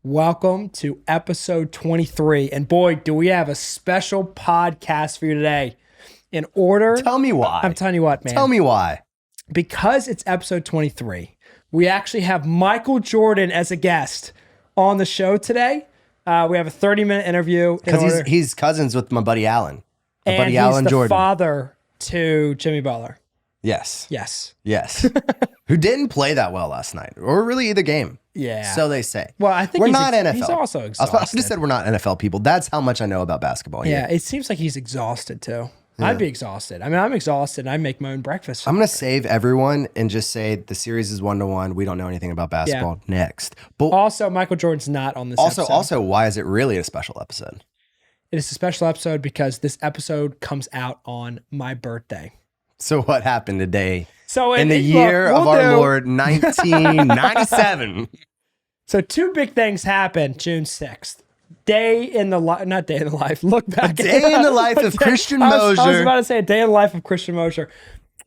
Welcome to episode 23. And boy, do we have a special podcast for you today. In order... Tell me why. I'm telling you what, man. Tell me why. Because it's episode 23, we actually have Michael Jordan as a guest on the show today. We have a 30-minute interview. Because he's cousins with my buddy Allen. And buddy he's Allen the Jordan. father to Jimmy Butler. Yes. Yes. Who didn't play that well last night, or really either game. Yeah. So they say. Well, I think we're not NFL. He's also exhausted. I just said we're not NFL people. That's how much I know about basketball. Yeah, it seems like he's exhausted too. Yeah. I'd be exhausted. I mean, I'm exhausted. I make my own breakfast. I'm going to save everyone and just say the series is 1-1. We don't know anything about basketball. Yeah. Next. But also, Michael Jordan's not on this episode. Also, why is it really a special episode? It is a special episode because this episode comes out on my birthday. So what happened today? So in the year of our Lord, 1997. So two big things happened June 6th. Day in the life, not day in the life. Look back. A day in the life of Christian Mosier. I was about to say a day in the life of Christian Mosier.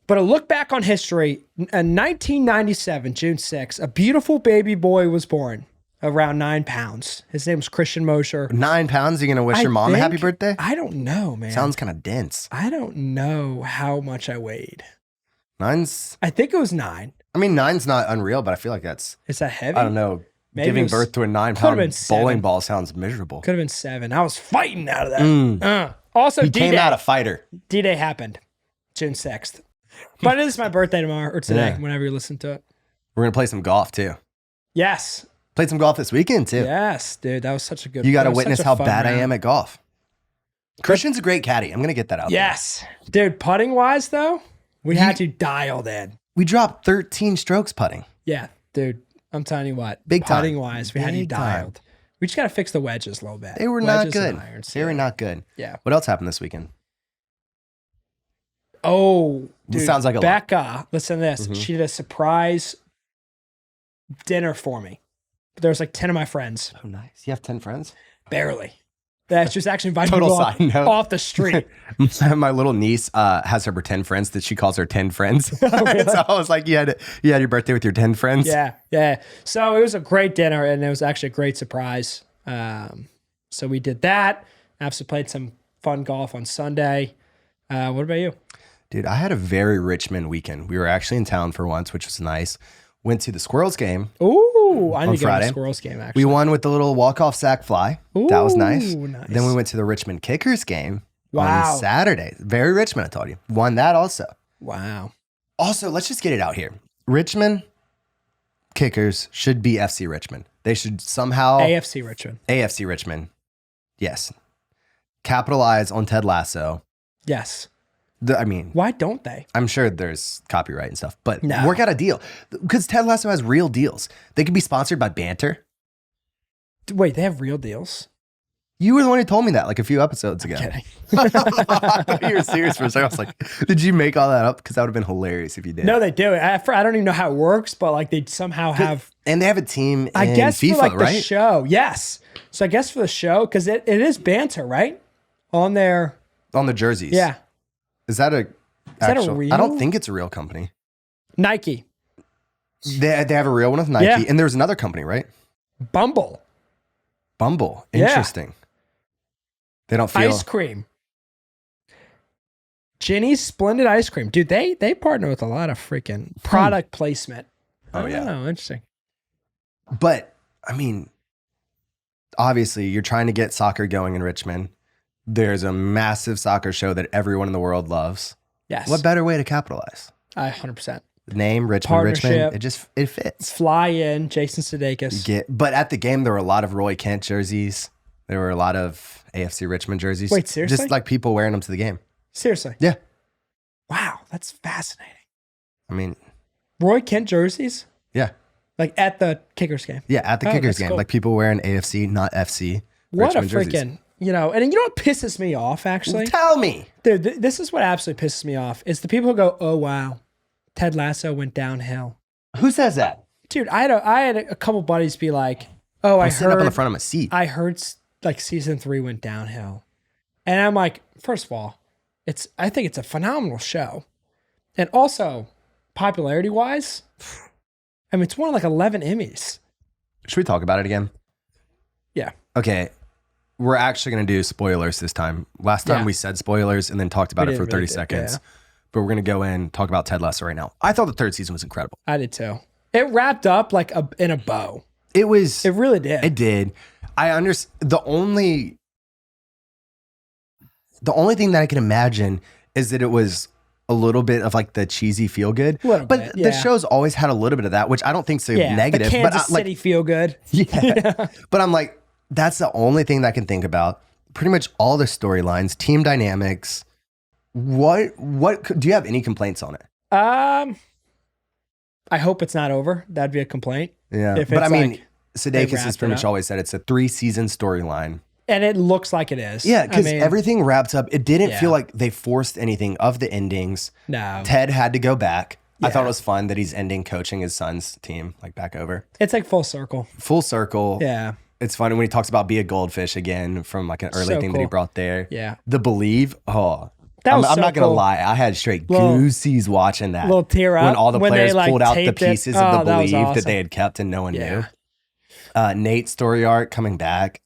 But a look back on history. In 1997, June 6th, a beautiful baby boy was born, around 9 pounds. His name was Christian Mosier. 9 pounds? You going to wish your mom a happy birthday? I don't know, man. Sounds kind of dense. I don't know how much I weighed. I think it was 9. I mean, 9's not unreal, but I feel like that's... Is that heavy? I don't know. Maybe giving birth to a 9-pound bowling ball sounds miserable. Could have been 7. I was fighting out of that. Also, he came out a fighter. D-Day happened June 6th. But it is my birthday tomorrow, or today, whenever you listen to it. We're going to play some golf, too. Yes. Played some golf this weekend, too. Yes, dude. That was such a good... You got to witness how bad I am at golf. Christian's a great caddy. I'm going to get that out there. Yes. Dude, putting-wise, though, we had to dial in. We dropped 13 strokes putting. Yeah, dude. I'm telling you what. Big time. Putting-wise, we had you dialed. We just got to fix the wedges a little bit. They were not good. They were not good. Yeah. What else happened this weekend? Oh, dude. Sounds like a Becca, lot. Listen to this. Mm-hmm. She did a surprise dinner for me. There was like 10 of my friends. Oh, nice. You have 10 friends? Barely. That's just actually inviting Total people side note. off the street. My little niece has her pretend friends that she calls her 10 friends. So I was like, you had your birthday with your 10 friends? Yeah. So it was a great dinner, and it was actually a great surprise. So we did that. I also played some fun golf on Sunday. What about you? Dude, I had a very Richmond weekend. We were actually in town for once, which was nice. Went to the Squirrels game. Ooh, I need to go to Friday. the Squirrels game, actually. We won with the little walk-off sack fly. Ooh, that was nice. Nice. Then we went to the Richmond Kickers game on Saturday. Very Richmond, I told you. Won that also. Wow. Also, let's just get it out here. Richmond Kickers should be FC Richmond. They should somehow... AFC Richmond. AFC Richmond. Yes. Capitalize on Ted Lasso. Yes. Why don't they? I'm sure there's copyright and stuff, but no. Work out a deal. Because Ted Lasso has real deals. They could be sponsored by Banter. Wait, they have real deals? You were the one who told me that like a few episodes ago. Kidding. I thought you were serious for a second. I was like, did you make all that up? Because that would have been hilarious if you did. No, they do. I don't even know how it works, but like they somehow have... And they have a team in I guess FIFA, for like right? the show. Yes. So I guess for the show, because it is Banter, right? On their... On the jerseys. Yeah. Is that a real? I don't think it's a real company. Nike. They have a real one with Nike. Yeah. And there's another company, right? Bumble. Interesting. Yeah. They don't feel... Ice cream. Ginny's Splendid Ice Cream. Dude, they partner with a lot of freaking product placement. Oh, yeah. Oh, interesting. But, obviously, you're trying to get soccer going in Richmond. There's a massive soccer show that everyone in the world loves. Yes. What better way to capitalize? 100%. Name, Richmond. It fits. Fly in, Jason Sudeikis. But at the game, there were a lot of Roy Kent jerseys. There were a lot of AFC Richmond jerseys. Wait, seriously? Just like people wearing them to the game. Seriously? Yeah. Wow, that's fascinating. Roy Kent jerseys? Yeah. Like at the Kickers game? Yeah, at the Kickers game. Cool. Like people wearing AFC, not FC. What Richmond a freaking... jerseys. And you know what pisses me off, actually? Tell me. Dude, this is what absolutely pisses me off. Is the people who go, oh, wow, Ted Lasso went downhill. Who says that? Dude, I had a couple buddies be like, oh, I heard... sitting up on the front of my seat. I heard like season 3 went downhill. And I'm like, first of all, I think it's a phenomenal show. And also, popularity-wise, it's won like 11 Emmys. Should we talk about it again? Yeah. Okay. We're actually going to do spoilers this time. Last time we said spoilers and then talked about it for 30 seconds. But we're going to go in and talk about Ted Lasso right now. I thought the third season was incredible. I did too. It wrapped up like in a bow. It was. It really did. It did. I understand. The only thing that I can imagine is that it was a little bit of like the cheesy feel good. But the show's always had a little bit of that, which I don't think is negative. The Kansas City feel good. Yeah. But I'm like, that's the only thing that I can think about. Pretty much all the storylines, team dynamics. What do you have any complaints on it? I hope it's not over. That'd be a complaint. Yeah. But I mean, Sudeikis has pretty much always said it's a 3-season storyline. And it looks like it is. Yeah, because everything wrapped up. It didn't feel like they forced anything of the endings. No. Ted had to go back. Yeah. I thought it was fun that he's ending coaching his son's team, like back over. It's like full circle. Full circle. Yeah. It's funny when he talks about be a goldfish again from like an early thing that he brought there. Yeah. The Believe. Oh, I'm not going to lie. I had straight goosies watching that. Little tear up. When all the players pulled out the pieces of the Believe awesome. that they had kept and no one knew. Nate's story arc coming back.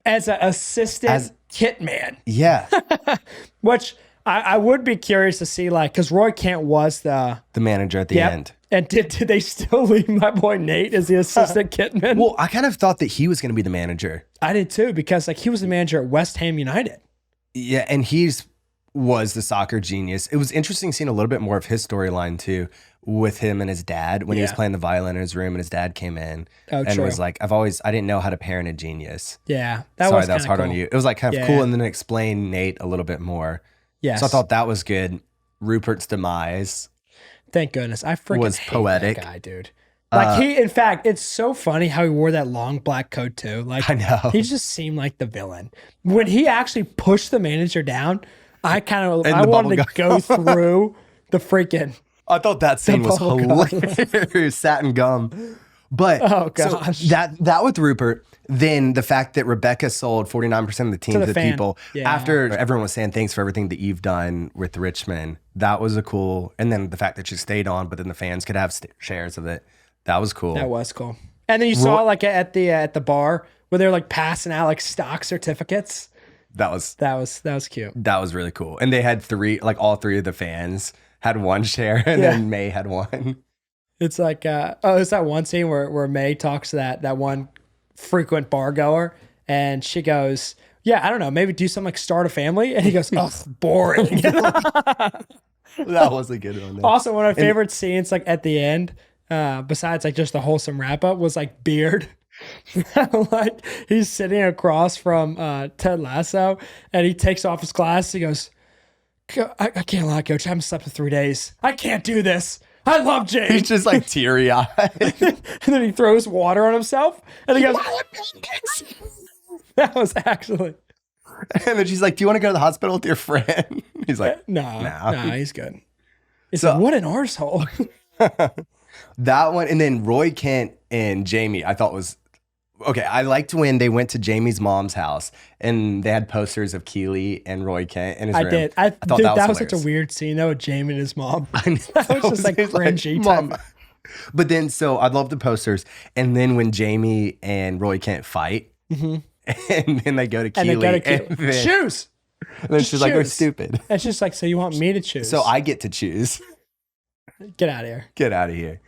As an assistant hitman. Yeah. Which I would be curious to see, like, because Roy Kent was the manager at the end. And did they still leave my boy Nate as the assistant hitman? Well, I kind of thought that he was going to be the manager. I did too, because like he was the manager at West Ham United. Yeah, and was the soccer genius. It was interesting seeing a little bit more of his storyline too, with him and his dad when he was playing the violin in his room and his dad came in and was like, I didn't know how to parent a genius. Yeah. That was hard on you. It was like kind of cool, and then explain Nate a little bit more. Yes. So I thought that was good. Rupert's demise. Thank goodness. I freaking was hate poetic. That guy, dude. Like in fact, it's so funny how he wore that long black coat too. Like I know. He just seemed like the villain. When he actually pushed the manager down, I wanted to go through the freaking. I thought that scene was hilarious. Satin gum. But oh gosh. So that with Rupert, then the fact that Rebecca sold 49% of the team to the people after everyone was saying thanks for everything that you've done with Richmond. That was a cool. And then the fact that she stayed on, but then the fans could have shares of it. That was cool. That was cool. And then you saw like at the bar where they're like passing out like stock certificates. That was cute. That was really cool. And they had all three of the fans had one share, and then May had one. It's like it's that one scene where May talks to that one frequent bar goer, and she goes, "Yeah, I don't know, maybe do something like start a family." And he goes, "Oh, boring." That was a good one. Also, one of my favorite scenes, like at the end, besides like just the wholesome wrap up, was like Beard. Like he's sitting across from Ted Lasso, and he takes off his glasses. He goes, I can't lie, coach. I haven't slept for 3 days. I can't do this. I love Jane. He's just like teary eyed. And then he throws water on himself, and he goes, that was actually. And then she's like, "Do you want to go to the hospital with your friend?" He's like, No, he's good. He's like, what an arsehole. That one, and then Roy Kent and Jamie, I thought was okay. I liked when they went to Jamie's mom's house and they had posters of Keely and Roy Kent in his room. Did. I thought that was such a weird scene though with Jamie and his mom. That was just like cringy. Mom. But then, so I love the posters. And then when Jamie and Roy Kent fight, and then they go to Keely. Choose. And then she's like, "We're stupid." And she's like, "So you want me to choose?" So I get to choose. Get out of here. Get out of here.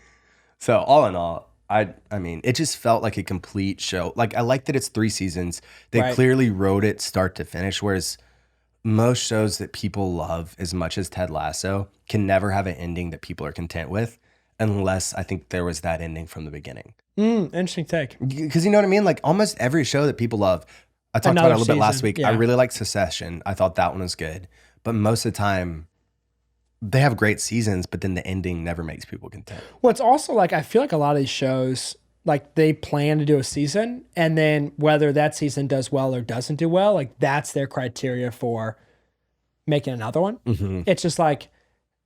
So all in all, I mean, it just felt like a complete show. Like, I like that it's 3 seasons. They clearly wrote it start to finish, whereas most shows that people love as much as Ted Lasso can never have an ending that people are content with unless I think there was that ending from the beginning. Interesting take. Because you know what I mean? Like almost every show that people love, I talked about it a little bit last week. Yeah. I really like Succession. I thought that one was good. But most of the time, they have great seasons, but then the ending never makes people content. Well, it's also like, I feel like a lot of these shows, like they plan to do a season, and then whether that season does well or doesn't do well, like that's their criteria for making another one. Mm-hmm. It's just like,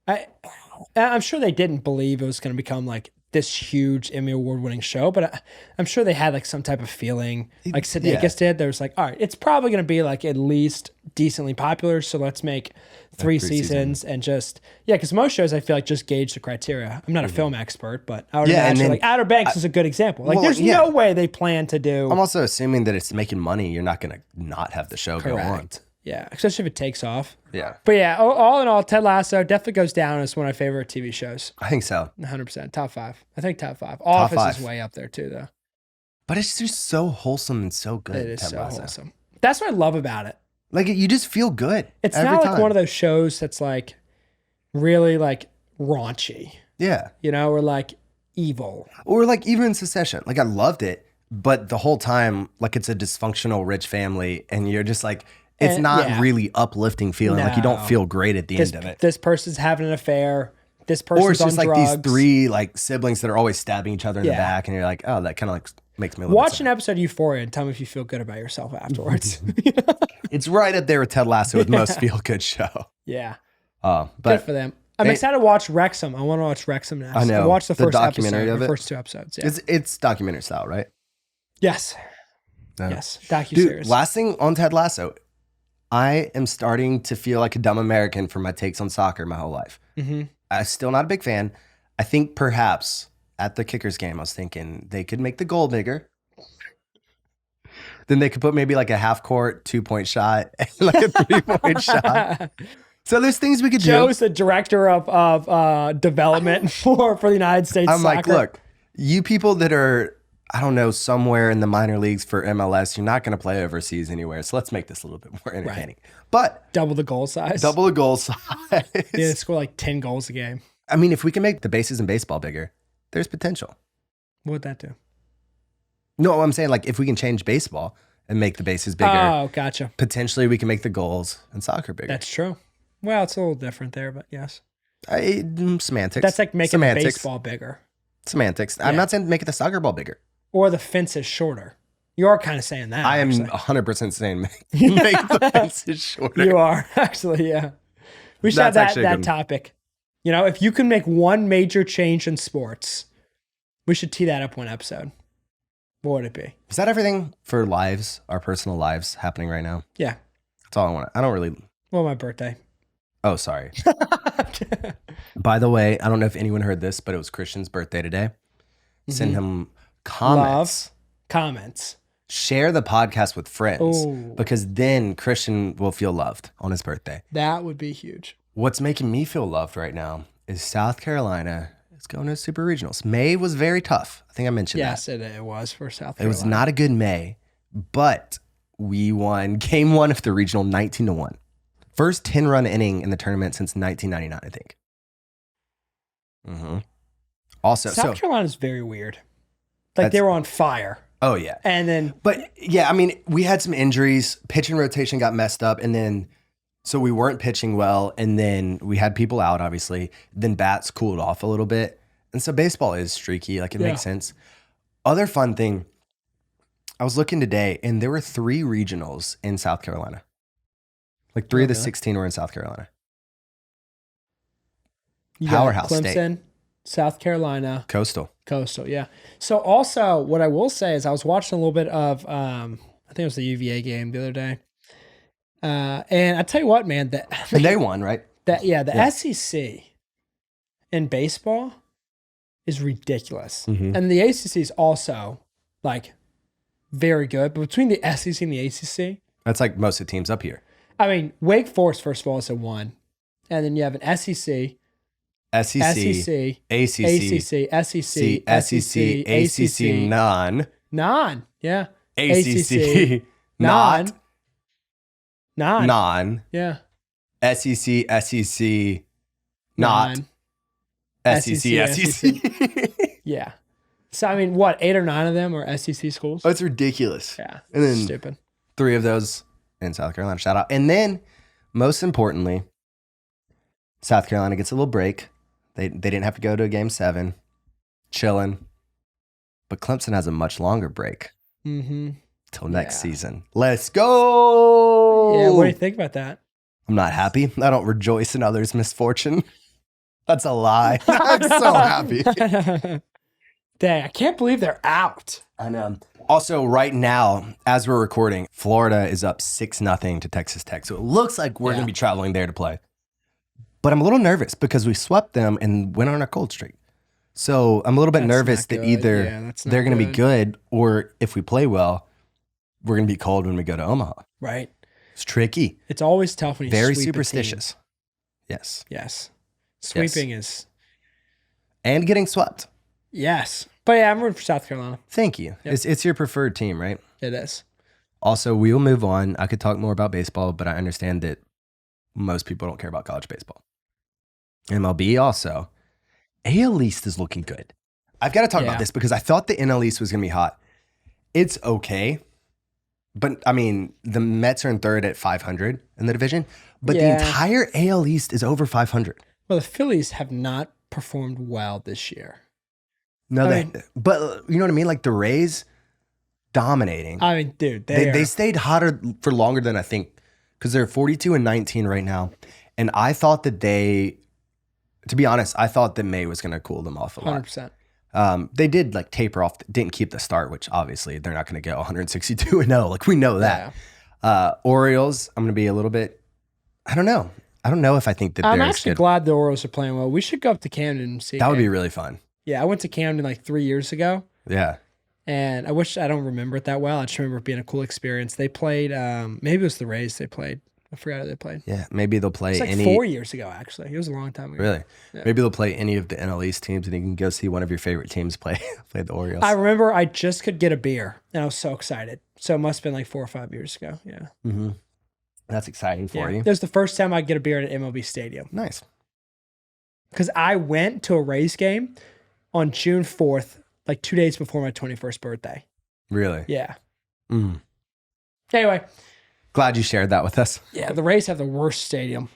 I'm sure they didn't believe it was going to become like this huge Emmy Award winning show, but I'm sure they had like some type of feeling, like Sudeikis Yeah. did. There was like, all right, it's probably going to be like at least decently popular, so let's make three seasons and just because most shows I feel like just gauge the criteria. I'm not a film expert, but I would imagine like Outer Banks is a good example. Like, there's no way they plan to do. I'm also assuming that it's making money. You're not going to not have the show go on. Yeah, especially if it takes off. Yeah. But yeah, all in all, Ted Lasso definitely goes down as one of my favorite TV shows. I think so. 100%. Top 5. I think top 5. Office is way up there too, though. But it's just so wholesome and so good. It is so wholesome. That's what I love about it. Like, you just feel good. It's not like one of those shows that's like really like raunchy. Yeah. You know, or like evil. Or like even Succession. Like, I loved it, but the whole time, like, it's a dysfunctional rich family, and you're just like, it's not really uplifting feeling. Like, you don't feel great at the end of it. This person's having an affair. This person's or it's just on like drugs. these three like siblings that are always stabbing each other in the back, and you're like, oh, that kind of like makes me watch an episode of Euphoria and tell me if you feel good about yourself afterwards. It's right up there with Ted Lasso with most feel good show. Yeah. But good for them. I'm excited to watch Wrexham. I want to watch Wrexham next. I know. I watched the first documentary episode, of it. the first 2 episodes. Yeah. It's documentary style, right? Yes. No. Yes. Docuseries. Dude, last thing on Ted Lasso, I am starting to feel like a dumb American for my takes on soccer my whole life. Mm-hmm. I'm still not a big fan. I think perhaps at the Kickers game, I was thinking they could make the goal bigger. Then they could put maybe like a half court 2-point shot, and like a 3-point shot. So there's things we could do. Joe's the director of development for the United States I'm soccer. like, look, you people that are, I don't know, somewhere in the minor leagues for MLS, you're not going to play overseas anywhere. So let's make this a little bit more entertaining. Right. But double the goal size. Double the goal size. Yeah, they score like 10 goals a game. I mean, if we can make the bases in baseball bigger, there's potential. What would that do? No, I'm saying like if we can change baseball and make the bases bigger. Oh, gotcha. Potentially we can make the goals in soccer bigger. That's true. Well, it's a little different there, but yes. Semantics. That's like making the baseball bigger. Semantics. Yeah. I'm not saying make the soccer ball bigger. Or the fences shorter. You are kind of saying that. I am 100% saying make the fences shorter. You are, actually, yeah. We should have that topic. You know, if you can make one major change in sports, we should tee that up one episode. What would it be? Is that everything for lives, our personal lives happening right now? Yeah. That's all I want. I don't really. Well, my birthday. Oh, sorry. By the way, I don't know if anyone heard this, but it was Christian's birthday today. Mm-hmm. Send him comments. Love. Comments. Share the podcast with friends because then Christian will feel loved on his birthday. That would be huge. What's making me feel loved right now is South Carolina is going to Super Regionals. May was very tough. I think I mentioned that. Yes, it was for South Carolina. It was not a good May, but we won game 1 of the regional 19-1. First 10-run inning in the tournament since 1999, I think. Mm-hmm. Also, South Carolina is very weird. Like they were on fire. Oh, yeah. And then... But, yeah, I mean, we had some injuries. Pitching rotation got messed up. And then... So we weren't pitching well. And then we had people out, obviously. Then bats cooled off a little bit. And so baseball is streaky. Like, it makes sense. Other fun thing. I was looking today, and there were 3 regionals in South Carolina. Like 3 of the 16 were in South Carolina. Powerhouse Clemson, state. South Carolina. Coastal, yeah. So also, what I will say is I was watching a little bit of, I think it was the UVA game the other day. And I tell you what, man. And they won, right? The SEC in baseball is ridiculous. Mm-hmm. And the ACC is also, like, very good. But between the SEC and the ACC... That's like most of the teams up here. I mean, Wake Forest, first of all, is a 1. And then you have an SEC... SEC, ACC, SEC, ACC, non, yeah. ACC, non, yeah. SEC, not, SEC. Yeah. So, I mean, what, 8 or 9 of them are SEC schools? Oh, it's ridiculous. Yeah. And then stupid. 3 of those in South Carolina. Shout out. And then, most importantly, South Carolina gets a little break. They didn't have to go to a game 7, chilling. But Clemson has a much longer break till next season. Let's go! Yeah, what do you think about that? I'm not happy. I don't rejoice in others' misfortune. That's a lie. I'm so happy. Dang, I can't believe they're out. I know. Also, right now, as we're recording, Florida is up 6-0 to Texas Tech. So it looks like we're going to be traveling there to play. But I'm a little nervous because we swept them and went on a cold streak. So I'm a little bit nervous that either they're going to be good or if we play well, we're going to be cold when we go to Omaha. Right. It's tricky. It's always tough when you very sweep superstitious. Yes. Sweeping is. And getting swept. Yes. But yeah, I'm rooting for South Carolina. Thank you. Yep. It's your preferred team, right? It is. Also, we will move on. I could talk more about baseball, but I understand that most people don't care about college baseball. MLB also. AL East is looking good. I've got to talk about this because I thought the NL East was going to be hot. It's okay. But, I mean, the Mets are in third at 500 in the division. But the entire AL East is over 500. Well, the Phillies have not performed well this year. No, but you know what I mean? Like the Rays dominating. I mean, dude, they stayed hotter for longer than I think because they're 42-19 right now. And I thought that to be honest, I thought that May was going to cool them off a lot. 100%. They did like taper off, didn't keep the start, which obviously they're not going to go 162-0. Like we know that. Yeah. Orioles, I'm going to be a little bit, I don't know. I don't know if I think that I'm actually glad the Orioles are playing well. We should go up to Camden and see. That would be really fun. Yeah, I went to Camden like 3 years ago. Yeah. And I don't remember it that well. I just remember it being a cool experience. They played, maybe it was the Rays they played. I forgot who they played. Yeah, maybe they'll play it's like 4 years ago, actually. It was a long time ago. Really? Yeah. Maybe they'll play any of the NL East teams and you can go see one of your favorite teams play the Orioles. I remember I just could get a beer and I was so excited. So it must have been like 4 or 5 years ago. Yeah. Mm-hmm. That's exciting for you. It was the first time I'd get a beer at MLB Stadium. Nice. Because I went to a Rays game on June 4th, like 2 days before my 21st birthday. Really? Yeah. Mm. Anyway. Glad you shared that with us. Yeah, the Rays have the worst stadium.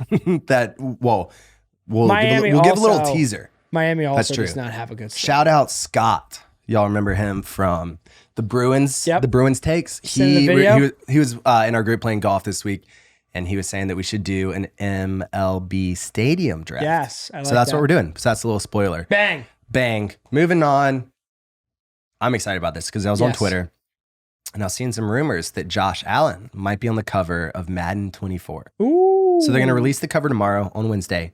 We'll give a little teaser. Miami also does not have a good stadium. Shout out Scott. Y'all remember him from the Bruins? Yep. The Bruins takes. He was in our group playing golf this week, and he was saying that we should do an MLB Stadium Draft. Yes, so that's what we're doing. So that's a little spoiler. Bang. Moving on. I'm excited about this because I was on Twitter. And I was seeing some rumors that Josh Allen might be on the cover of Madden 24. Ooh. So they're going to release the cover tomorrow on Wednesday.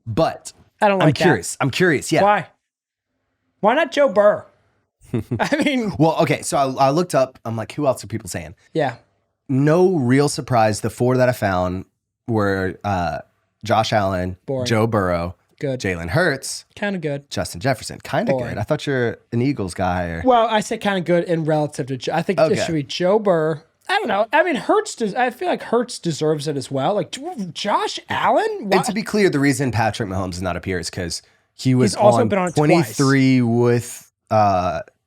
But I'm curious. I'm curious. Yeah. Why? Why not Joe Burr? I mean. Well, okay. So I looked up. I'm like, who else are people saying? Yeah. No real surprise. The 4 that I found were Josh Allen, Joe Burrow, good, Jalen Hurts, kind of good, Justin Jefferson, kind of good. I thought you're an Eagles guy. Well, I say kind of good in relative to. I think it should be Joe Burr. I don't know. I mean, I feel like Hurts deserves it as well. Like Josh Allen. And to be clear, the reason Patrick Mahomes does not appear is because he was also been on 23 twice. With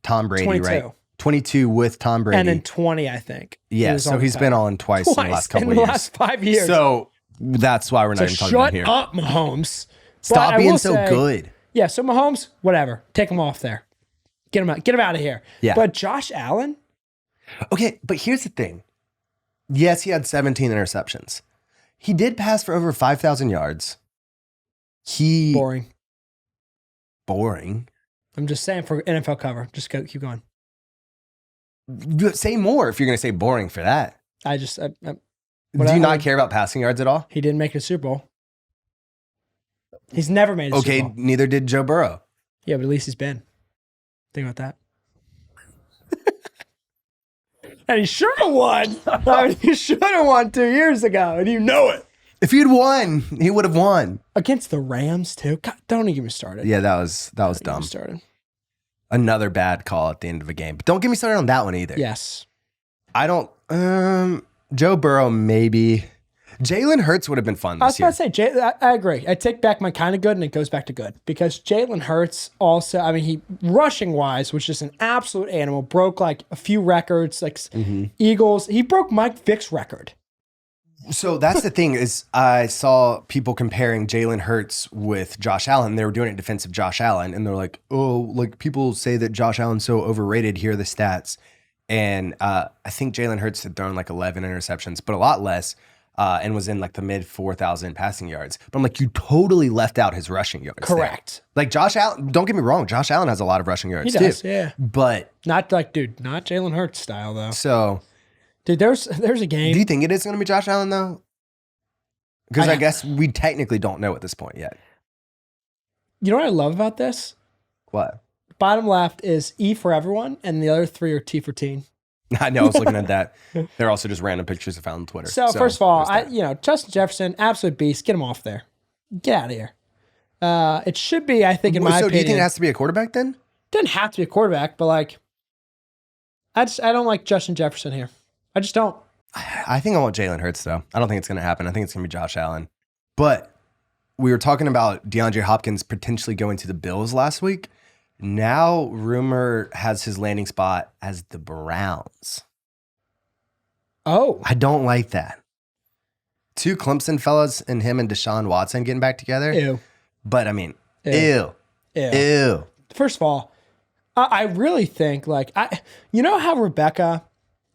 Tom Brady, 22. Right? 22 with Tom Brady, and then 20, I think. Yeah, so he's been on twice in the last couple of years. In the last 5 years. So that's why we're not even talking about here. Shut up, Mahomes. Stop being so good. Yeah, so Mahomes, whatever. Take him off there. Get him out. Get him out of here. Yeah. But Josh Allen? Okay, but here's the thing. Yes, he had 17 interceptions. He did pass for over 5,000 yards. Boring. I'm just saying for NFL cover. Just keep going. Say more if you're going to say boring for that. Do you not care about passing yards at all? He didn't make a Super Bowl. He's never made a Super Bowl. Okay, neither did Joe Burrow. Yeah, but at least he's been. Think about that. And he should have won. I mean, he should have won 2 years ago, and you know it. If he'd won, he would have won. Against the Rams, too. God, don't even get me started. Yeah, that was dumb. Another bad call at the end of a game. But don't get me started on that one either. Yes. I don't... Joe Burrow, maybe... Jalen Hurts would have been fun this year. I was about to say, I agree. I take back my kind of good and it goes back to good. Because Jalen Hurts also, I mean, he rushing-wise was just an absolute animal. Broke like a few records, like Eagles. He broke Mike Vick's record. So that's the thing is I saw people comparing Jalen Hurts with Josh Allen. They were doing it defensive Josh Allen. And they're like, oh, like people say that Josh Allen's so overrated. Here are the stats. And I think Jalen Hurts had thrown like 11 interceptions, but a lot less. and was in like the mid 4,000 passing yards. But I'm like, you totally left out his rushing yards. Correct. There. Like Josh Allen, don't get me wrong, Josh Allen has a lot of rushing yards He does, too. yeah. But not like, dude, not Jalen Hurts style though. So, dude, there's a game. Do you think it is going to be Josh Allen though? Because I guess we technically don't know at this point yet. You know what I love about this? What? Bottom left is E for everyone, and the other three are T for teen. I know. I was looking at that. They're also just random pictures I found on Twitter. So first of all, Justin Jefferson, absolute beast. Get him off there. Get out of here. It should be, I think, in my opinion. So do you think it has to be a quarterback then? Doesn't have to be a quarterback, but like, I don't like Justin Jefferson here. I just don't. I think I want Jalen Hurts though. I don't think it's going to happen. I think it's going to be Josh Allen. But we were talking about DeAndre Hopkins potentially going to the Bills last week. Now, rumor has his landing spot as the Browns. Oh. I don't like that. Two Clemson fellas and him and Deshaun Watson getting back together. Ew. But I mean, ew. First of all, I really think you know how Rebecca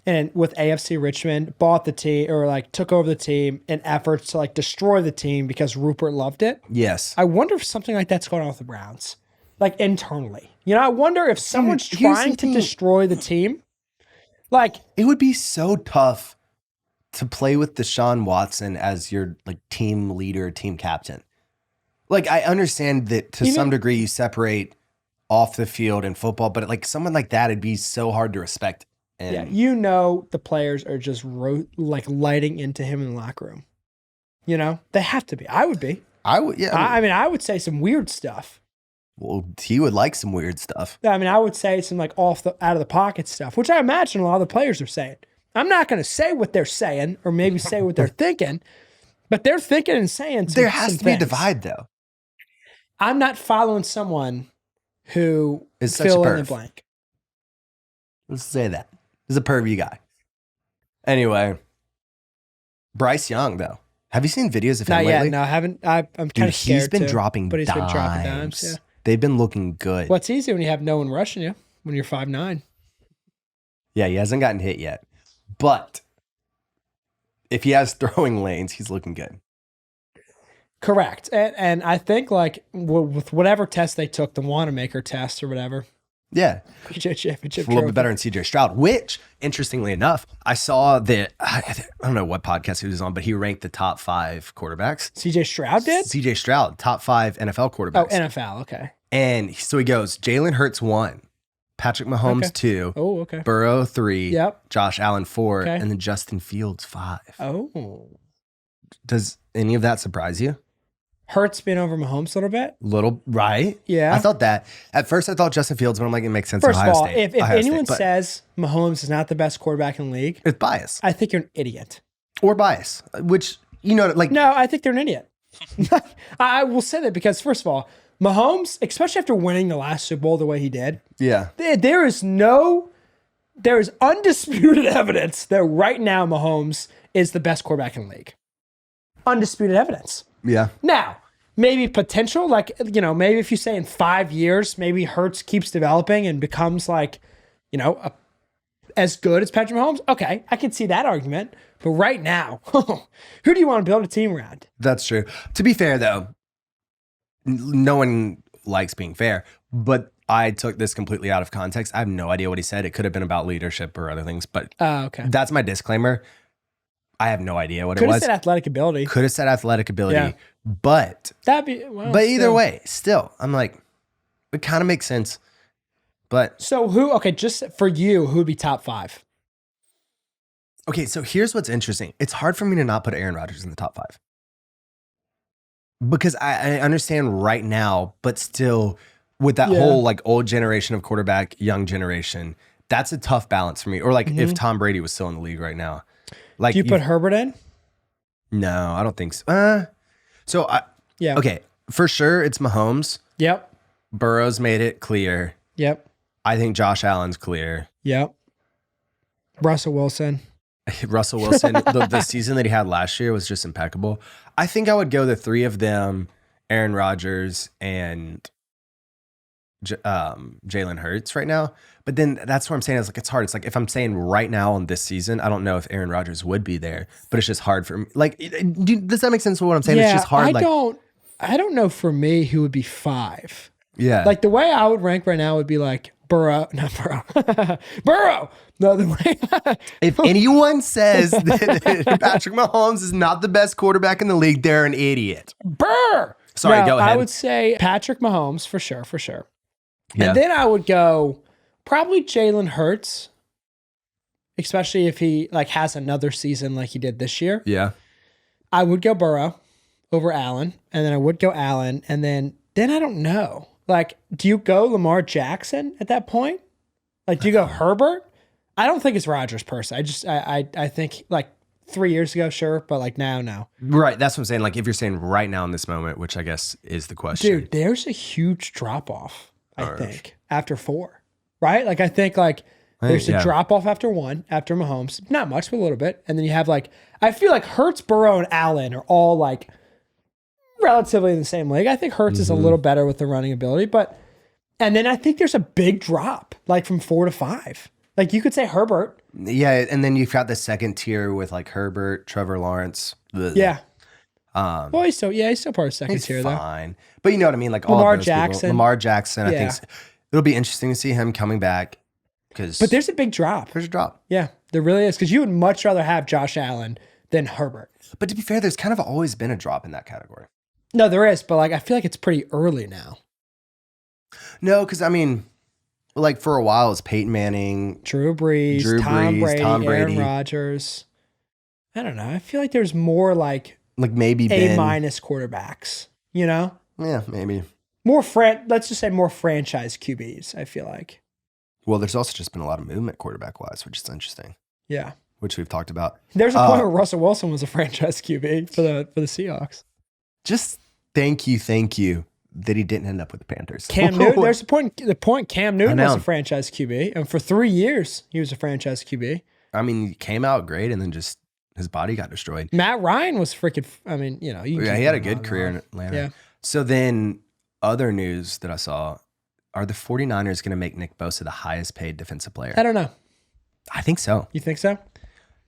and with AFC Richmond bought the team or like took over the team in efforts to like destroy the team because Rupert loved it? Yes. I wonder if something like that's going on with the Browns. Like internally. You know, I wonder if someone's trying to destroy the team. Like, it would be so tough to play with Deshaun Watson as your like team leader, team captain. Like, I understand that to some degree you separate off the field in football, but like someone like that, it'd be so hard to respect. And yeah, you know, the players are just like lighting into him in the locker room. You know, they have to be. I would be. I would. Yeah. I mean, I would say some weird stuff. Well, he would like some weird stuff. I mean, I would say some like out of the pocket stuff, which I imagine a lot of the players are saying. I'm not going to say what they're saying or maybe say what they're thinking, but they're thinking and saying some, there has to be a divide, though. I'm not following someone who is fill in the blank. Let's say that. He's a pervy guy. Anyway, Bryce Young, though. Have you seen videos of him lately? No, I haven't. I'm kind of scared. He's been dropping dimes. But he's been dropping dimes, yeah. They've been looking good. Well, it's easy when you have no one rushing you, when you're 5'9". Yeah, he hasn't gotten hit yet. But if he has throwing lanes, he's looking good. Correct. And I think like with whatever test they took, the Wanamaker test or whatever. Yeah. Championship a little bit better than CJ Stroud, which, interestingly enough, I saw that, I don't know what podcast he was on, but he ranked the top 5 quarterbacks. CJ Stroud did? CJ Stroud, top 5 NFL quarterbacks. Oh, NFL, okay. And so he goes, Jalen Hurts 1, Patrick Mahomes 2, okay. Burrow 3, yep. Josh Allen 4, and then Justin Fields 5. Oh. Does any of that surprise you? Hurts been over Mahomes a little bit? Right? Yeah. I thought that. At first, I thought Justin Fields, but I'm like, it makes sense. First of all, if anyone says Mahomes is not the best quarterback in the league, it's bias. I think you're an idiot. Or bias, which, you know, like. No, I think they're an idiot. I will say that because, first of all, Mahomes, especially after winning the last Super Bowl the way he did, yeah, there is undisputed evidence that right now Mahomes is the best quarterback in the league. Undisputed evidence. Yeah. Now, maybe potential, like, you know, maybe if you say in 5 years, maybe Hurts keeps developing and becomes like, you know, as good as Patrick Mahomes. Okay, I can see that argument. But right now, who do you want to build a team around? That's true. To be fair, though, no one likes being fair, but I took this completely out of context. I have no idea what he said. It could have been about leadership or other things, but okay. That's my disclaimer. I have no idea what it was. Could have said athletic ability. Could have said athletic ability, but that'd be. Well, but either way, still, I'm like, it kind of makes sense. But so who? Okay, just for you, who would be top 5? Okay, so here's what's interesting. It's hard for me to not put Aaron Rodgers in the top 5 because I understand right now, but still, with that whole like old generation of quarterback, young generation, that's a tough balance for me. Or like if Tom Brady was still in the league right now. Like, do you put Herbert in? No, I don't think so. Okay, for sure it's Mahomes. Yep. Burrow's made it clear. Yep. I think Josh Allen's clear. Yep. Russell Wilson. The season that he had last year was just impeccable. I think I would go the 3 of them, Aaron Rodgers and Jalen Hurts right now. But then that's what I'm saying is like it's hard. It's like if I'm saying right now on this season, I don't know if Aaron Rodgers would be there, but it's just hard for me. Like, does that make sense? For what I'm saying? Yeah, It's just hard. I don't know for me who would be 5. Yeah. Like the way I would rank right now would be like Burrow, not Burrow, Burrow. No, the way. If anyone says that Patrick Mahomes is not the best quarterback in the league, they're an idiot. Burr. Sorry, go ahead. I would say Patrick Mahomes for sure. Yeah. And then I would go probably Jalen Hurts, especially if he like has another season like he did this year. Yeah. I would go Burrow over Allen, and then I would go Allen, and then I don't know. Like, do you go Lamar Jackson at that point? Like, do you go Herbert? I don't think it's Rodgers' person. I think like 3 years ago, sure, but like now, no. Right. That's what I'm saying. Like, if you're saying right now in this moment, which I guess is the question. Dude, there's a huge drop off, I think, after 4. Right? Like, I think like there's a drop off after 1, after Mahomes. Not much, but a little bit. And then you have like, I feel like Hurts, Burrow, and Allen are all like relatively in the same league. I think Hurts is a little better with the running ability, and then I think there's a big drop, like from 4 to 5. Like you could say Herbert. Yeah, and then you've got the second tier with like Herbert, Trevor Lawrence. Yeah. Well, he's still part of the second tier fine. But you know what I mean? Like Lamar all of those Jackson. People. Lamar Jackson, I think it'll be interesting to see him coming back. But there's a big drop. There's a drop. Yeah, there really is. Because you would much rather have Josh Allen than Herbert. But to be fair, there's kind of always been a drop in that category. No, there is, but like I feel like it's pretty early now. No, because I mean, like for a while, it was Peyton Manning, Drew Brees, Tom Brady, Aaron Rodgers. I don't know. I feel like there's more like maybe A- quarterbacks. You know? Yeah, maybe more let's just say more franchise QBs. I feel like. Well, there's also just been a lot of movement quarterback wise, which is interesting. Yeah, which we've talked about. There's a point where Russell Wilson was a franchise QB for the Seahawks. Just thank you that he didn't end up with the Panthers. Cam Newton, there's the point Cam Newton was a franchise QB, and for 3 years he was a franchise QB. I mean, he came out great, and then just his body got destroyed. Matt Ryan was freaking. I mean, you know, he had a good career in Atlanta. Yeah. So then, other news that I saw: are the 49ers going to make Nick Bosa the highest paid defensive player? I don't know. I think so. You think so?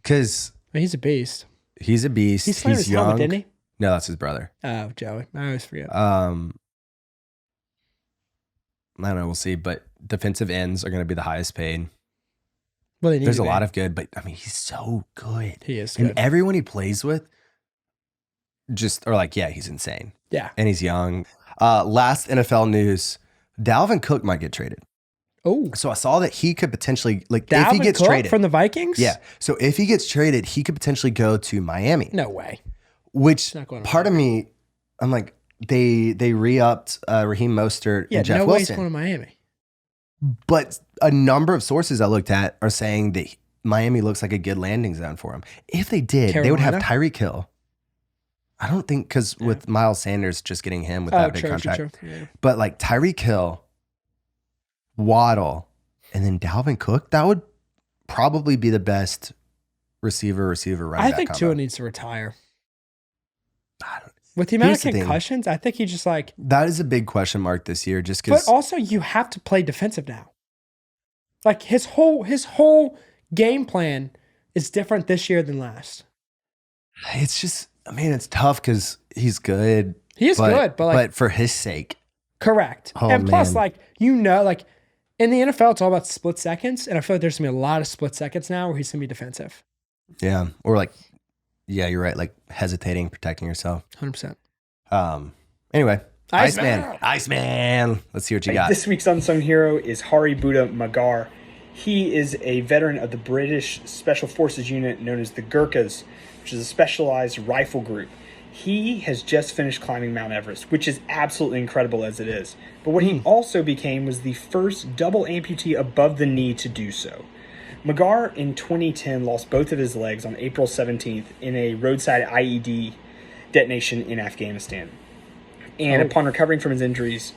Because he's a beast. He's a beast. He's young, helmet, didn't he? No, that's his brother. Oh, Joey. I always forget. I don't know. We'll see. But defensive ends are going to be the highest paid. Well, there's a lot of good, but I mean, he's so good. He is good. And everyone he plays with he's insane. Yeah. And he's young. Last NFL news, Dalvin Cook might get traded. Oh. So I saw that he could potentially, Dalvin if he gets Cook traded. From the Vikings? Yeah. So if he gets traded, he could potentially go to Miami. No way. Which part of me, I'm like, they re-upped Raheem Mostert and Jeff Wilson. No way he's going to Miami. But a number of sources I looked at are saying that Miami looks like a good landing zone for him. If they did, they would have Tyreek Hill. I don't think, because with Miles Sanders just getting him with that big contract. True. Yeah. But like Tyreek Hill, Waddle, and then Dalvin Cook, that would probably be the best receiver running back. I think Tua needs to retire. With the amount of concussions, I think he just like... That is a big question mark this year, just because... But also, you have to play defensive now. Like, his whole game plan is different this year than last. It's just... I mean, it's tough because he's good. He is good, but for his sake. Correct. Oh, and plus, in the NFL, it's all about split seconds, and I feel like there's going to be a lot of split seconds now where he's going to be defensive. Yeah, or yeah, you're right. Like hesitating, protecting yourself. 100%. Anyway, Iceman. Let's see what you got. This week's unsung hero is Hari Buddha Magar. He is a veteran of the British Special Forces unit known as the Gurkhas, which is a specialized rifle group. He has just finished climbing Mount Everest, which is absolutely incredible as it is. But what he also became was the first double amputee above the knee to do so. Magar in 2010 lost both of his legs on April 17th in a roadside IED detonation in Afghanistan. And upon recovering from his injuries,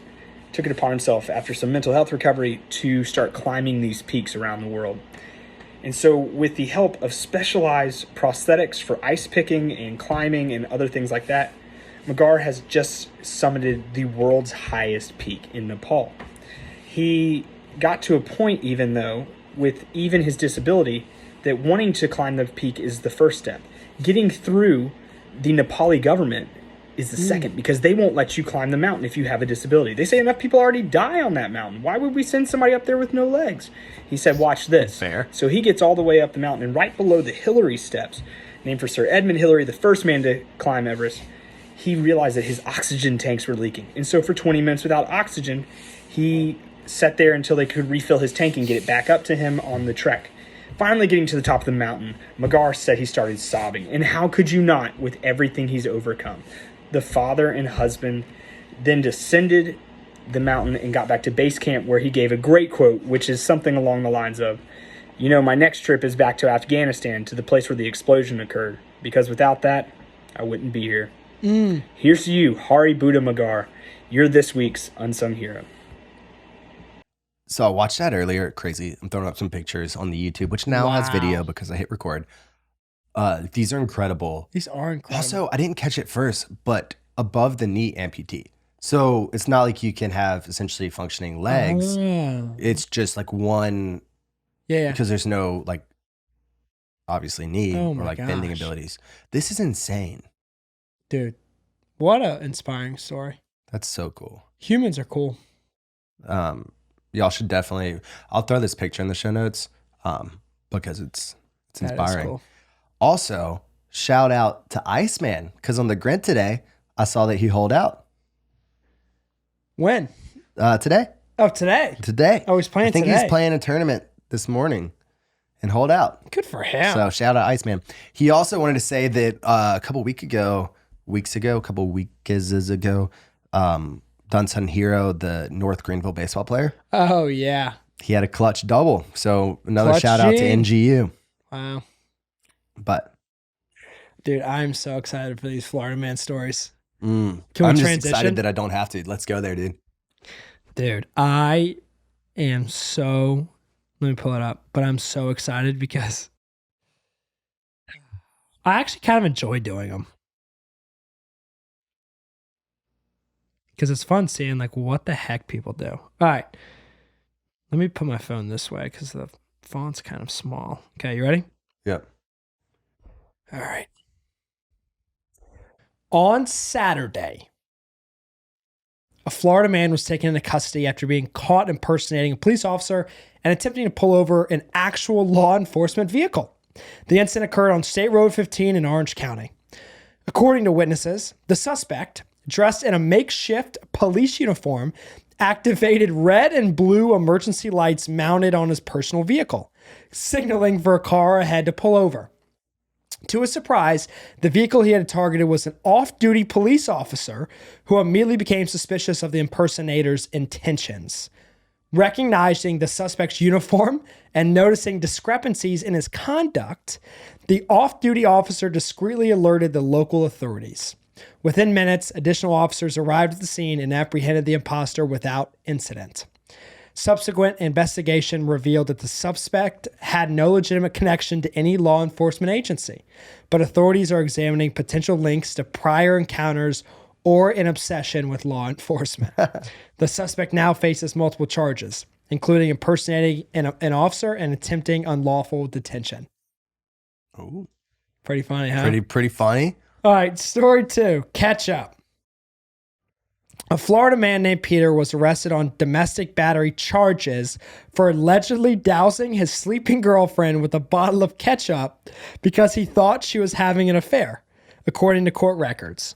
took it upon himself after some mental health recovery to start climbing these peaks around the world. And so with the help of specialized prosthetics for ice picking and climbing and other things like that, Magar has just summited the world's highest peak in Nepal. He got to a point, even though, with even his disability, that wanting to climb the peak is the first step. Getting through the Nepali government is the second, because they won't let you climb the mountain if you have a disability. They say enough people already die on that mountain. Why would we send somebody up there with no legs? He said, watch this. Fair. So he gets all the way up the mountain, and right below the Hillary steps, named for Sir Edmund Hillary, the first man to climb Everest, he realized that his oxygen tanks were leaking. And so for 20 minutes without oxygen, he sat there until they could refill his tank and get it back up to him on the trek. Finally getting to the top of the mountain, Magar said he started sobbing. And how could you not, with everything he's overcome? The father and husband then descended the mountain and got back to base camp, where he gave a great quote, which is something along the lines of, my next trip is back to Afghanistan, to the place where the explosion occurred, because without that, I wouldn't be here. Here's to you, Hari Buddha Magar. You're this week's unsung hero. So I watched that earlier. Crazy. I'm throwing up some pictures on the YouTube, which now has video because I hit record. These are incredible. These are incredible. Also, I didn't catch it first, but above the knee amputee. So it's not like you can have essentially functioning legs. It's just like one. Yeah. Because there's no obviously knee or bending abilities. This is insane. Dude, what a inspiring story. That's so cool. Humans are cool. Y'all should definitely, I'll throw this picture in the show notes because it's inspiring. Cool. Also, shout out to Iceman, because on the Grint today, I saw that he holed out. When? Today. Oh, today? Today. Oh, he's playing today. I think he's playing a tournament this morning and holed out. Good for him. So shout out Iceman. He also wanted to say that a couple weeks ago, Unsung Hero, the North Greenville baseball player. Oh, yeah. He had a clutch double. So another shout out to NGU. Wow. But dude, I'm so excited for these Florida man stories. Can we I'm just excited that I don't have to. Let's go there, dude. Dude, I am so, let me pull it up, but I'm so excited because I actually kind of enjoy doing them. Because it's fun seeing what the heck people do. All right. Let me put my phone this way because the font's kind of small. Okay, you ready? Yep. All right. On Saturday, a Florida man was taken into custody after being caught impersonating a police officer and attempting to pull over an actual law enforcement vehicle. The incident occurred on State Road 15 in Orange County. According to witnesses, the suspect, dressed in a makeshift police uniform, activated red and blue emergency lights mounted on his personal vehicle, signaling for a car ahead to pull over. To his surprise, the vehicle he had targeted was an off-duty police officer who immediately became suspicious of the impersonator's intentions. Recognizing the suspect's uniform and noticing discrepancies in his conduct, the off-duty officer discreetly alerted the local authorities. Within minutes, additional officers arrived at the scene and apprehended the imposter without incident. Subsequent investigation revealed that the suspect had no legitimate connection to any law enforcement agency, but authorities are examining potential links to prior encounters or an obsession with law enforcement. The suspect now faces multiple charges, including impersonating an officer and attempting unlawful detention. Oh, pretty funny, huh? Pretty funny. All right, story 2, catch up. A Florida man named Peter was arrested on domestic battery charges for allegedly dousing his sleeping girlfriend with a bottle of ketchup because he thought she was having an affair, according to court records.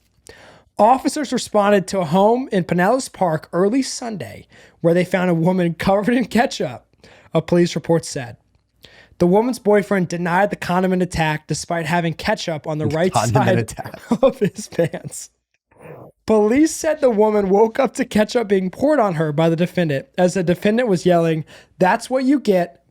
Officers responded to a home in Pinellas Park early Sunday where they found a woman covered in ketchup, a police report said. The woman's boyfriend denied the condiment attack despite having ketchup on the right side of his pants. Police said the woman woke up to ketchup being poured on her by the defendant as the defendant was yelling, "That's what you get."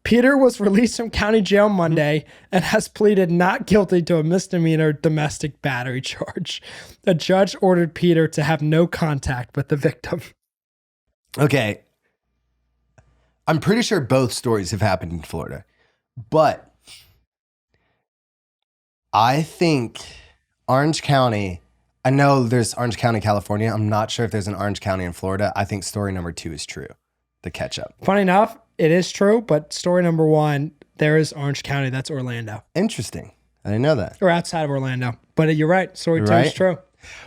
Peter was released from county jail Monday and has pleaded not guilty to a misdemeanor domestic battery charge. A judge ordered Peter to have no contact with the victim. Okay. I'm pretty sure both stories have happened in Florida, but I think Orange County, I know there's Orange County, California. I'm not sure if there's an Orange County in Florida. I think story number 2 is true. The ketchup. Funny enough, it is true, but story number 1, there is Orange County. That's Orlando. Interesting. I didn't know that. Or outside of Orlando. But you're right. Story 2 is true.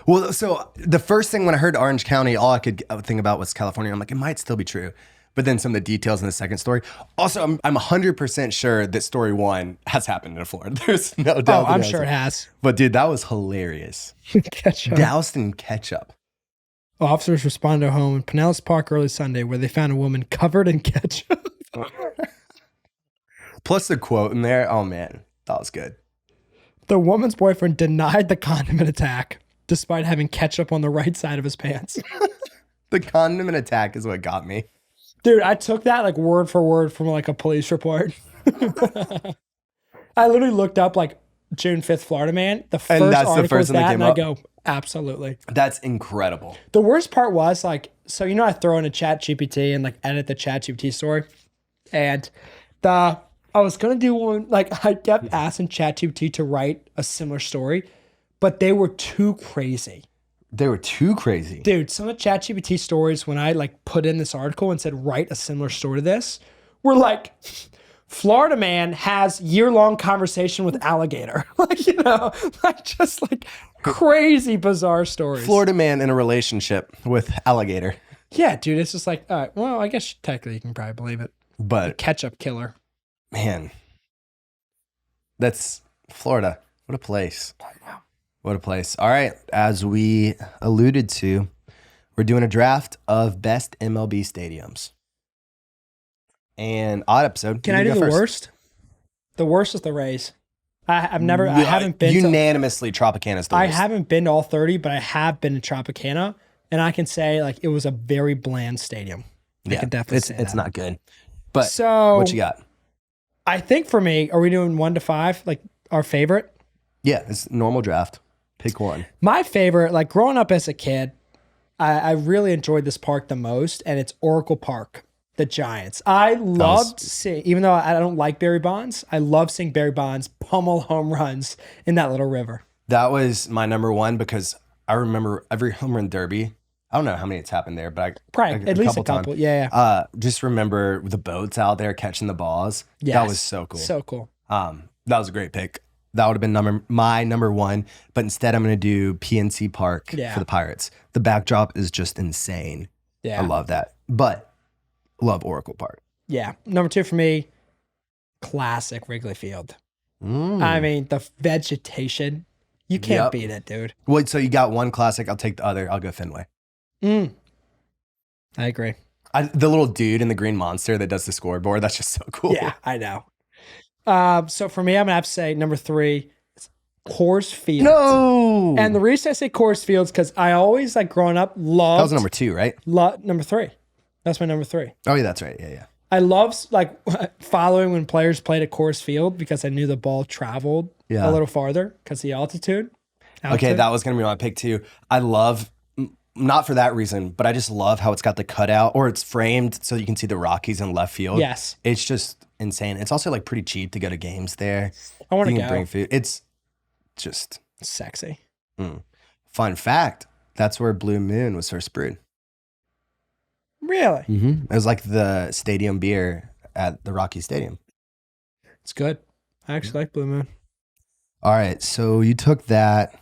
Well, so the first thing when I heard Orange County, all I could think about was California. I'm like, it might still be true. But then some of the details in the second story. Also, I'm 100% sure that story 1 has happened in Florida. There's no doubt. Oh, I'm sure it has. But dude, that was hilarious. Ketchup. Doused in ketchup. Officers responded to a home in Pinellas Park early Sunday where they found a woman covered in ketchup. Plus the quote in there. Oh man, that was good. The woman's boyfriend denied the condiment attack despite having ketchup on the right side of his pants. The condiment attack is what got me. Dude, I took that like word for word from like a police report. I literally looked up like June 5th Florida man. The first article was that, and I go, absolutely. That's incredible. The worst part was like, so I throw in a chat GPT and like edit the chat GPT story. And I was going to do one, like I kept asking chat GPT to write a similar story, but they were too crazy. They were too crazy. Dude, some of the ChatGPT stories when I like put in this article and said write a similar story to this were like Florida man has year-long conversation with alligator. Like just like crazy bizarre stories. Florida man in a relationship with alligator. Yeah, dude, it's just like, all right, well, I guess technically you can probably believe it. But the ketchup killer. Man, that's Florida. What a place. I know. What a place. All right. As we alluded to, we're doing a draft of best MLB stadiums. And odd episode. Can I do the worst? The worst is the Rays. I haven't been unanimously Tropicana's the worst. I haven't been to all 30, but I have been to Tropicana, and I can say like it was a very bland stadium. I can definitely say it's that. not good. But so what you got? I think for me, are we doing 1 to 5, like our favorite? Yeah, it's normal draft. Pick one. My favorite, like growing up as a kid, I really enjoyed this park the most, and it's Oracle Park, the Giants. I loved seeing, even though I don't like Barry Bonds, I love seeing Barry Bonds pummel home runs in that little river. That was my number 1 because I remember every home run derby. I don't know how many it's happened there, but at least a couple. Yeah. Just remember the boats out there catching the balls. Yes. That was so cool. So cool. That was a great pick. That would have been my number 1, but instead I'm going to do PNC Park for the Pirates. The backdrop is just insane. Yeah. I love that. But love Oracle Park. Yeah. Number 2 for me, classic Wrigley Field. I mean, the vegetation, you can't beat it, dude. Wait, so you got one classic. I'll take the other. I'll go Fenway. I agree. The little dude in the green monster that does the scoreboard, that's just so cool. Yeah, I know. So for me, I'm gonna have to say number 3, Coors Field. No. And the reason I say Coors Field is because I always like growing up loved. That was number 2, right? Number 3. That's my number 3. Oh yeah, that's right. Yeah. I love like following when players played at Coors Field because I knew the ball traveled a little farther because the altitude. Okay, that was gonna be my pick too. I love. Not for that reason, but I just love how it's got the cutout or it's framed so you can see the Rockies in left field. Yes. It's just insane. It's also like pretty cheap to go to games there. I want to go. Bring food. It's just sexy. Fun fact, that's where Blue Moon was first brewed. Really? Mm-hmm. It was like the stadium beer at the Rocky Stadium. It's good. I actually like Blue Moon. All right, so you took that.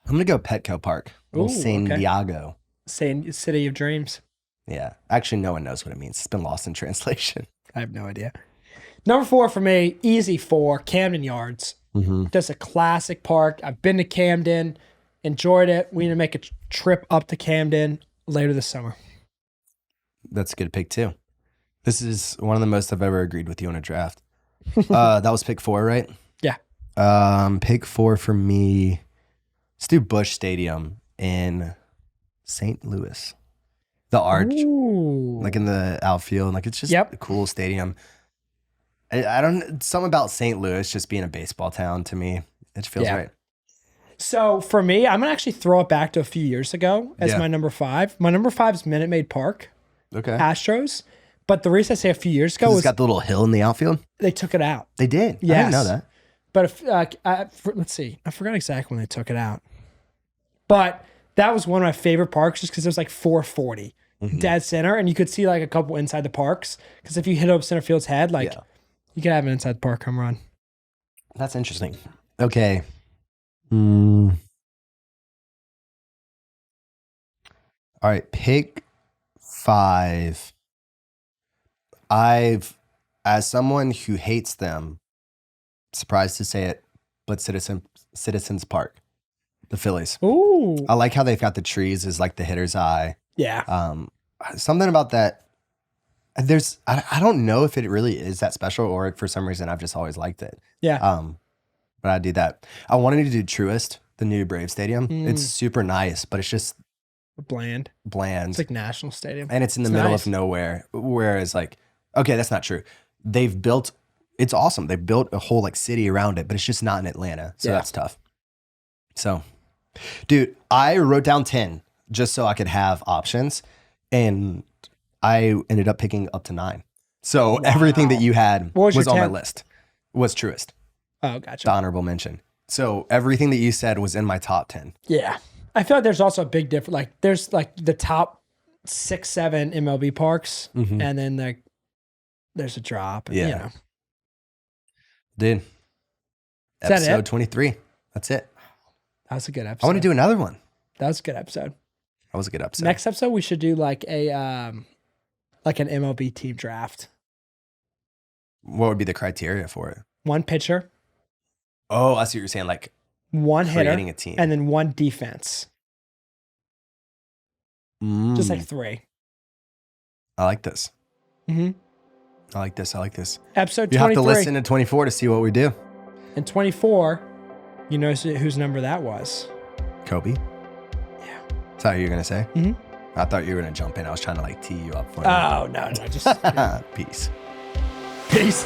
I'm going to go Petco Park. San Diego. City of Dreams. Yeah. Actually, no one knows what it means. It's been lost in translation. I have no idea. Number 4 for me, easy 4, Camden Yards. Just a classic park. I've been to Camden, enjoyed it. We need to make a trip up to Camden later this summer. That's a good pick, too. This is one of the most I've ever agreed with you on a draft. That was pick 4, right? Yeah. Pick 4 for me. Let's do Busch Stadium in St. Louis. The arch, like in the outfield, like it's just a cool stadium. I don't, something about St. Louis just being a baseball town to me, it feels right. So for me, I'm gonna actually throw it back to a few years ago as my number 5. My number 5 is Minute Maid Park. Okay. Astros. But the reason I say a few years ago was it's got the little hill in the outfield. They took it out. They did. Yes. I didn't know that. But if, let's see, I forgot exactly when they took it out. But that was one of my favorite parks just because it was like 440 dead center, and you could see like a couple inside the parks. Because if you hit up center field's head, like you could have an inside the park home run. That's interesting. Okay. All right, pick 5. As someone who hates them, surprised to say it, but Citizens Park, the Phillies. Ooh. I like how they've got the trees as like the hitter's eye. Yeah. Something about that. I don't know if it really is that special or for some reason I've just always liked it. Yeah. But I do that. I wanted to do Truist, the new Brave Stadium. It's super nice, but it's just bland. It's like National Stadium. And it's in the middle of nowhere. Whereas like, okay, that's not true. It's awesome. They built a whole like city around it, but it's just not in Atlanta. So that's tough. So, dude, I wrote down 10 just so I could have options. And I ended up picking up to 9. So everything that you had was on my list. Was Truist. Oh, gotcha. The honorable mention. So everything that you said was in my top 10. Yeah. I feel like there's also a big difference. Like there's like the top 6, 7 MLB parks, and then like there's a drop. And, you know. Dude. Episode 23. That's it. That was a good episode. I want to do another one. That was a good episode. That was a good episode. Next episode, we should do like like an MLB team draft. What would be the criteria for it? 1 pitcher. Oh, I see what you're saying. Like 1 hitter, creating a team, and then 1 defense. Just like 3. I like this. I like this. Episode 23. You have to listen to 24 to see what we do. And 24, you know whose number that was? Kobe. Yeah. Is that what you're gonna say? I thought you were gonna jump in. I was trying to like tee you up for it. Oh no, just Peace. Peace.